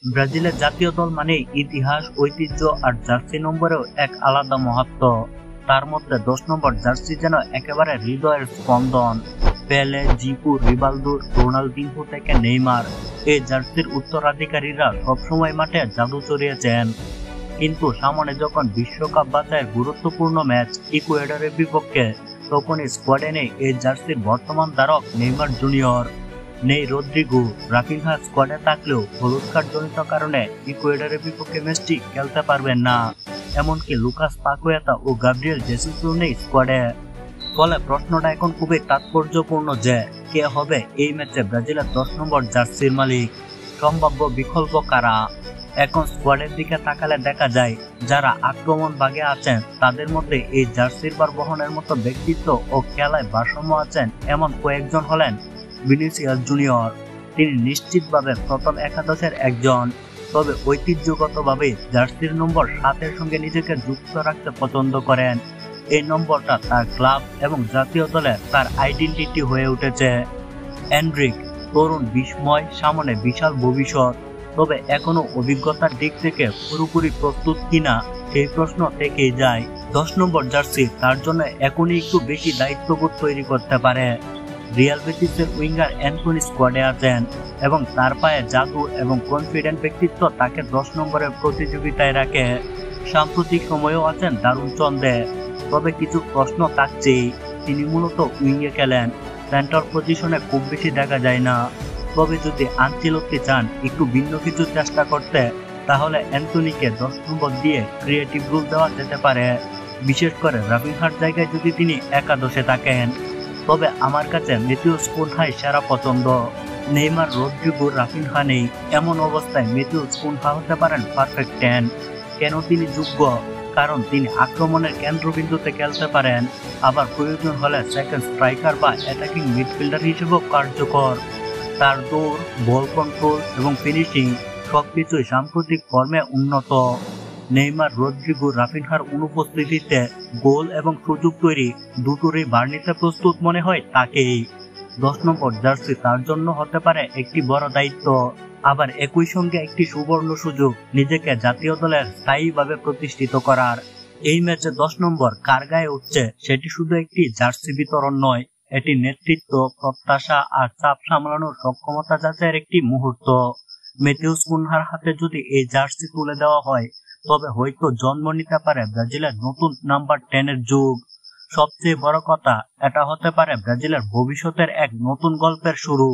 ব্রাজিলের জাতীয় দল মানে ইতিহাস, ঐতিহ্য আর জার্সি নম্বরেও এক আলাদা মাহাত্ম্য। তার মধ্যে 10 নম্বর জার্সি যেন একেবারে হৃদয়ের স্পন্দন। পেলে, জিকু, রিভালদো, রোনালদিনহো থেকে নেইমার, এই জার্সির উত্তরাধিকারীরা সবসময় মাঠে জাদু ছড়িয়েছেন। কিন্তু সামনে যখন বিশ্বকাপ বাছাইয়ের গুরুত্বপূর্ণ ম্যাচ ইকুয়েডরের বিপক্ষে, তখনই স্কোয়াডে নেই এই জার্সির বর্তমান ধারক নেইমার জুনিয়র। নেই রদ্রিগো, রাফিনহা স্কোয়াডে থাকলেও হলুদ কার্ড জনিত কারণে ইকুয়েডরের বিপক্ষে ম্যাচটি খেলতে পারবেন না। এমনকি লুকাস পাকুয়েতা ও গাব্রিয়েল জেসুসও নেই স্কোয়াডে। ফলে প্রশ্নটা এখন খুবই তাৎপর্যপূর্ণ যে কে হবে এই ম্যাচে ব্রাজিলের 10 নম্বর জার্সির মালিক। সম্ভাব্য বিকল্প কারা? এখন স্কোয়াডের দিকে তাকালে দেখা যায় যারা আক্রমণ ভাগে আছেন তাদের মধ্যে এই জার্সির বার বহনের মতো ব্যক্তিত্ব ও খেলায় ভারসাম্য আছেন এমন কয়েকজন হলেন ভিনিসিয়াস জুনিয়র। তিনি নিশ্চিতভাবে প্রথম একাদশের একজন, তবে ঐতিহ্যগতভাবে জার্সির নম্বর 7-এর সঙ্গে নিজেকে যুক্ত রাখতে পছন্দ করেন। এই নম্বরটা তার ক্লাব এবং জাতীয় দলে তার আইডেন্টিটি হয়ে উঠেছে। এনরিক তরুণ, বিস্ময়, সামনে বিশাল ভবিষ্যৎ, তবে এখনো অভিজ্ঞতার দিক থেকে পুরোপুরি প্রস্তুত কিনা সেই প্রশ্ন থেকেই যায়। 10 নম্বর জার্সি তার জন্য এখনই একটু বেশি দায়িত্ববোধ তৈরি করতে পারে। রিয়াল বেটিসের উইঙ্গার অ্যান্থনি স্কোয়াডে আছেন এবং তার পায়ে জাদু এবং কনফিডেন্ট ব্যক্তিত্ব তাকে 10 নম্বরের প্রতিযোগিতায় রাখে। সাম্প্রতিক সময়েও আছেন দারুণ ছন্দে, তবে কিছু প্রশ্ন থাকছেই। তিনি মূলত উইঙ্গে খেলেন, সেন্টার পজিশনে খুব বেশি দেখা যায় না। তবে যদি আনচেলত্তি চান একটু ভিন্ন কিছু চেষ্টা করতে, তাহলে অ্যান্থনিকে 10 নম্বর দিয়ে ক্রিয়েটিভ রোল দেওয়া যেতে পারে, বিশেষ করে রাফিনহার জায়গায় যদি তিনি একাদশে থাকেন। তবে আমার কাছে ম্যাথিউস কুনহাই সেরা পছন্দ। নেইমার, রদ্রিগো, রাফিনহা নেই, এমন অবস্থায় ম্যাথিউস কুনহা হতে পারেন পারফেক্ট 10। কেন তিনি যোগ্য? কারণ তিনি আক্রমণের কেন্দ্রবিন্দুতে খেলতে পারেন, আবার প্রয়োজন হলে সেকেন্ড স্ট্রাইকার বা অ্যাটাকিং মিডফিল্ডার হিসেবেও কার্যকর। তার দৌড়, বল কন্ট্রোল এবং ফিনিশিং সবকিছুই সাম্প্রতিক ফর্মে উন্নত। নেইমার, রদ্রিগো, রাফিনহার অনুপস্থিতিতে গোল এবং সুযোগ তৈরি দুটোরই ভার নিতে প্রস্তুত মনে হয় তাকেই। 10 নম্বর জার্সি তার জন্য হতে পারে একটি বড় দায়িত্ব, আবার একই সঙ্গে একটি সুবর্ণ সুযোগ নিজেকে জাতীয় দলের স্থায়ীভাবে প্রতিষ্ঠিত করার। এই ম্যাচে 10 নম্বর কার গায়ে উঠছে সেটি শুধু একটি জার্সি বিতরণ নয়, এটি নেতৃত্ব, প্রত্যাশা আর চাপ সামলানোর সক্ষমতা যাচাইয়ের একটি মুহূর্ত। ম্যাথিউস কুনহার হাতে যদি এই জার্সি তুলে দেওয়া হয়, তবে হয়তো জন্ম নিতে পারে ব্রাজিলের নতুন নাম্বার 10-এর যুগ। সবচেয়ে বড় কথা, এটা হতে পারে ব্রাজিলের ভবিষ্যতের এক নতুন গল্পের শুরু।